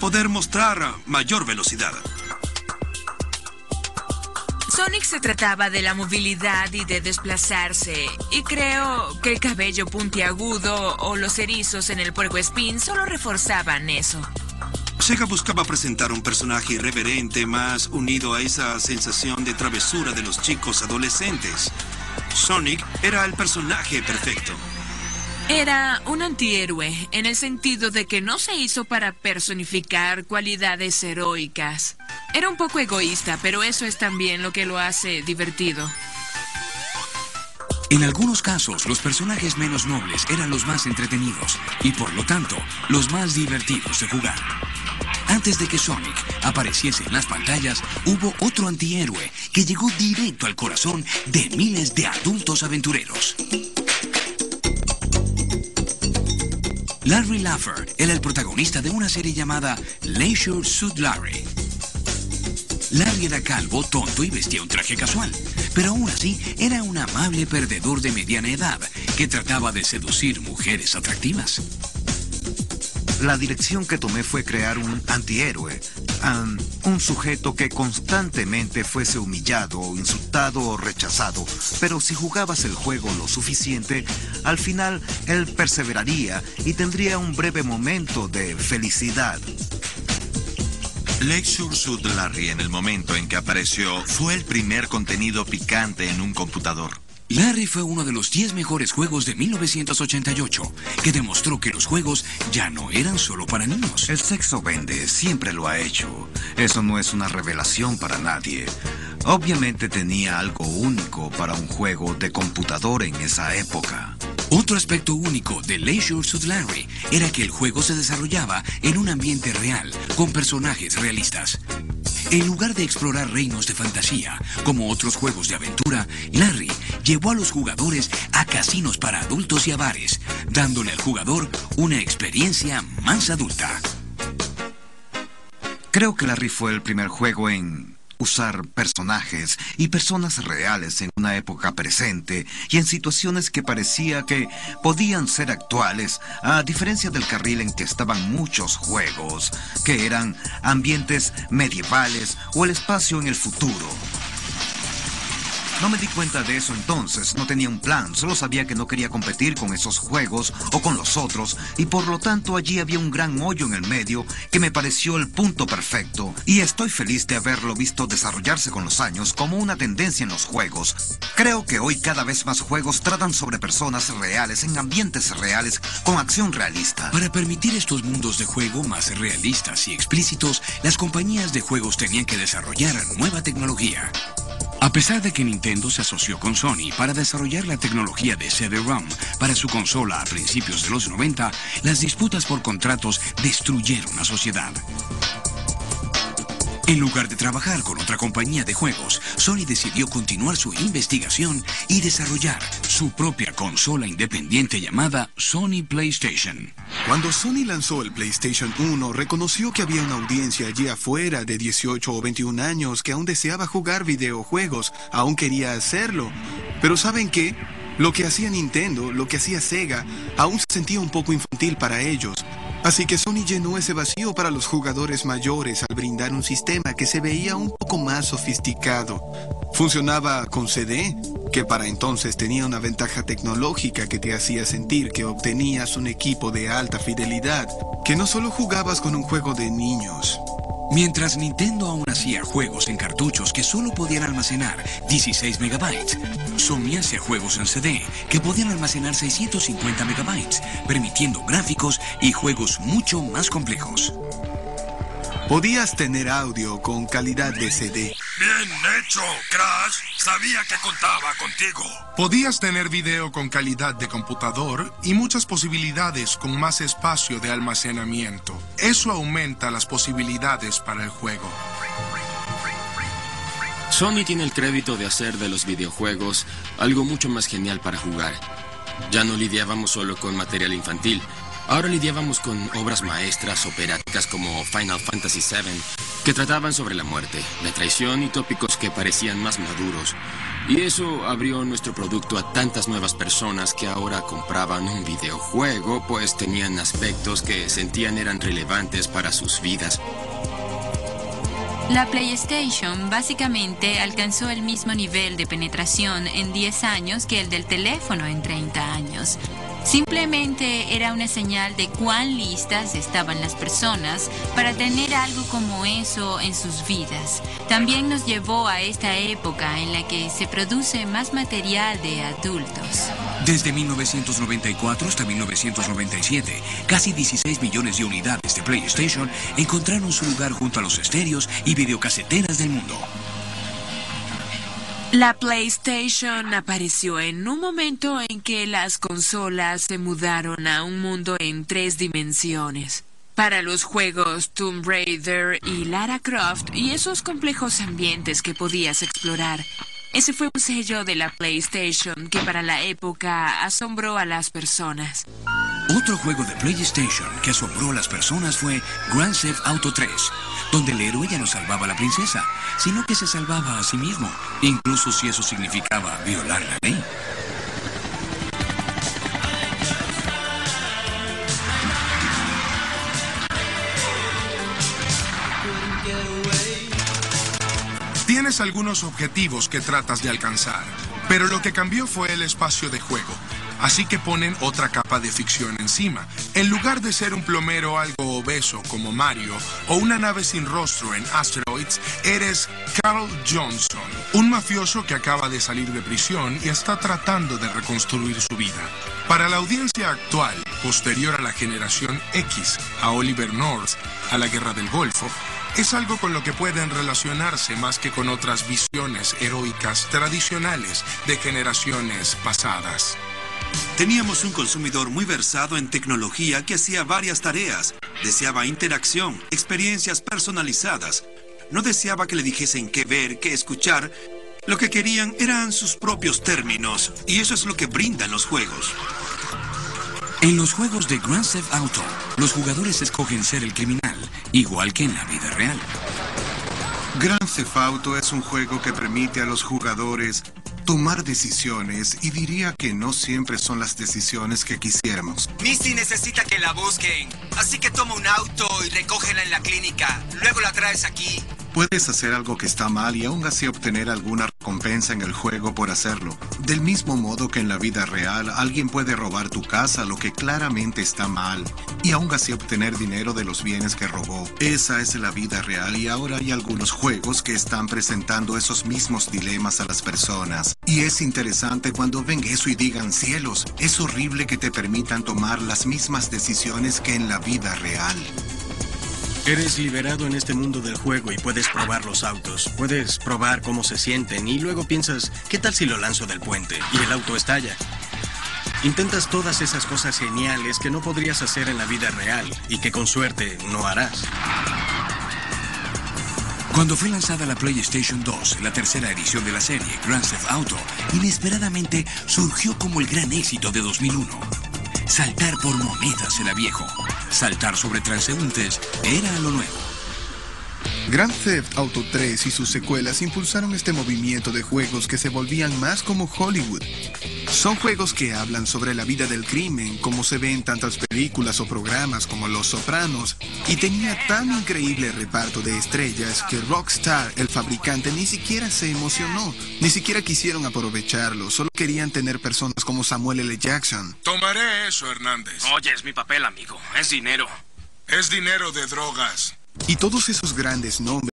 poder mostrar mayor velocidad. Sonic se trataba de la movilidad y de desplazarse, y creo que el cabello puntiagudo o los erizos en el puercoespín solo reforzaban eso. Sega buscaba presentar un personaje irreverente más unido a esa sensación de travesura de los chicos adolescentes. Sonic era el personaje perfecto. Era un antihéroe, en el sentido de que no se hizo para personificar cualidades heroicas. Era un poco egoísta, pero eso es también lo que lo hace divertido. En algunos casos, los personajes menos nobles eran los más entretenidos y, por lo tanto, los más divertidos de jugar. Antes de que Sonic apareciese en las pantallas, hubo otro antihéroe que llegó directo al corazón de miles de adultos aventureros. Larry Laffer era el protagonista de una serie llamada Leisure Suit Larry. Larry era calvo, tonto y vestía un traje casual, pero aún así era un amable perdedor de mediana edad que trataba de seducir mujeres atractivas. La dirección que tomé fue crear un antihéroe, un sujeto que constantemente fuese humillado, insultado o rechazado, pero si jugabas el juego lo suficiente, al final él perseveraría y tendría un breve momento de felicidad. Leisure Suit Larry, en el momento en que apareció, fue el primer contenido picante en un computador. Larry fue uno de los 10 mejores juegos de 1988, que demostró que los juegos ya no eran solo para niños. El sexo vende, siempre lo ha hecho. Eso no es una revelación para nadie. Obviamente tenía algo único para un juego de computador en esa época. Otro aspecto único de Leisure Suit Larry era que el juego se desarrollaba en un ambiente real, con personajes realistas. En lugar de explorar reinos de fantasía, como otros juegos de aventura, Larry llevó a los jugadores a casinos para adultos y a bares, dándole al jugador una experiencia más adulta. Creo que Larry fue el primer juego en usar personajes y personas reales en una época presente y en situaciones que parecía que podían ser actuales, a diferencia del carril en que estaban muchos juegos, que eran ambientes medievales o el espacio en el futuro. No me di cuenta de eso entonces, no tenía un plan, solo sabía que no quería competir con esos juegos o con los otros, y por lo tanto allí había un gran hoyo en el medio que me pareció el punto perfecto, y estoy feliz de haberlo visto desarrollarse con los años como una tendencia en los juegos. Creo que hoy cada vez más juegos tratan sobre personas reales en ambientes reales con acción realista. Para permitir estos mundos de juego más realistas y explícitos, las compañías de juegos tenían que desarrollar nueva tecnología. A pesar de que Nintendo se asoció con Sony para desarrollar la tecnología de CD-ROM para su consola a principios de los 90, las disputas por contratos destruyeron la sociedad. En lugar de trabajar con otra compañía de juegos, Sony decidió continuar su investigación y desarrollar su propia consola independiente llamada Sony PlayStation. Cuando Sony lanzó el PlayStation 1, reconoció que había una audiencia allí afuera de 18 o 21 años que aún deseaba jugar videojuegos, aún quería hacerlo. Pero ¿saben qué? Lo que hacía Nintendo, lo que hacía Sega, aún se sentía un poco infantil para ellos. Así que Sony llenó ese vacío para los jugadores mayores al brindar un sistema que se veía un poco más sofisticado. Funcionaba con CD, que para entonces tenía una ventaja tecnológica que te hacía sentir que obtenías un equipo de alta fidelidad, que no solo jugabas con un juego de niños. Mientras Nintendo aún hacía juegos en cartuchos que solo podían almacenar 16 megabytes, Sony hacía juegos en CD que podían almacenar 650 megabytes, permitiendo gráficos y juegos mucho más complejos. Podías tener audio con calidad de CD. Bien hecho, Crash. Sabía que contaba contigo. Podías tener video con calidad de computador y muchas posibilidades con más espacio de almacenamiento. Eso aumenta las posibilidades para el juego. Sony tiene el crédito de hacer de los videojuegos algo mucho más genial para jugar. Ya no lidiábamos solo con material infantil, Ahora lidiábamos con obras maestras operáticas como Final Fantasy VII, que trataban sobre la muerte, la traición y tópicos que parecían más maduros. Y eso abrió nuestro producto a tantas nuevas personas que ahora compraban un videojuego, pues tenían aspectos que sentían eran relevantes para sus vidas. La PlayStation básicamente alcanzó el mismo nivel de penetración en 10 años que el del teléfono en 30 años. Simplemente era una señal de cuán listas estaban las personas para tener algo como eso en sus vidas. También nos llevó a esta época en la que se produce más material de adultos. Desde 1994 hasta 1997, casi 16 millones de unidades de PlayStation encontraron su lugar junto a los estéreos y videocaseteras del mundo. La PlayStation apareció en un momento en que las consolas se mudaron a un mundo en 3 dimensiones. Para los juegos Tomb Raider y Lara Croft y esos complejos ambientes que podías explorar, ese fue un sello de la PlayStation que para la época asombró a las personas. Otro juego de PlayStation que asombró a las personas fue Grand Theft Auto 3, donde el héroe ya no salvaba a la princesa, sino que se salvaba a sí mismo, incluso si eso significaba violar la ley. Tienes algunos objetivos que tratas de alcanzar, pero lo que cambió fue el espacio de juego. Así que ponen otra capa de ficción encima. En lugar de ser un plomero algo obeso como Mario o una nave sin rostro en Asteroids, eres Carl Johnson, un mafioso que acaba de salir de prisión y está tratando de reconstruir su vida. Para la audiencia actual, posterior a la generación X, a Oliver North, a la Guerra del Golfo, es algo con lo que pueden relacionarse más que con otras visiones heroicas tradicionales de generaciones pasadas. Teníamos un consumidor muy versado en tecnología que hacía varias tareas. Deseaba interacción, experiencias personalizadas. No deseaba que le dijesen qué ver, qué escuchar. Lo que querían eran sus propios términos, y eso es lo que brindan los juegos. En los juegos de Grand Theft Auto, los jugadores escogen ser el criminal, igual que en la vida real. Grand Theft Auto es un juego que permite a los jugadores tomar decisiones, y diría que no siempre son las decisiones que quisiéramos. Misty necesita que la busquen, así que toma un auto y recógela en la clínica. Luego la traes aquí. Puedes hacer algo que está mal y aún así obtener alguna recompensa en el juego por hacerlo. Del mismo modo que en la vida real, alguien puede robar tu casa, lo que claramente está mal, y aún así obtener dinero de los bienes que robó. Esa es la vida real, y ahora hay algunos juegos que están presentando esos mismos dilemas a las personas. Y es interesante cuando ven eso y digan, cielos, es horrible que te permitan tomar las mismas decisiones que en la vida real. Eres liberado en este mundo del juego y puedes probar los autos. Puedes probar cómo se sienten y luego piensas, ¿qué tal si lo lanzo del puente? Y el auto estalla. Intentas todas esas cosas geniales que no podrías hacer en la vida real y que con suerte no harás. Cuando fue lanzada la PlayStation 2, la tercera edición de la serie Grand Theft Auto, inesperadamente surgió como el gran éxito de 2001. Saltar por monedas era viejo. Saltar sobre transeúntes era lo nuevo. Grand Theft Auto 3 y sus secuelas impulsaron este movimiento de juegos que se volvían más como Hollywood. Son juegos que hablan sobre la vida del crimen, como se ve en tantas películas o programas como Los Sopranos, y tenía tan increíble reparto de estrellas que Rockstar, el fabricante, ni siquiera se emocionó, ni siquiera quisieron aprovecharlo, solo querían tener personas como Samuel L. Jackson. Tomaré eso, Hernández. Oye, es mi papel, amigo. Es dinero. Es dinero de drogas. Y todos esos grandes nombres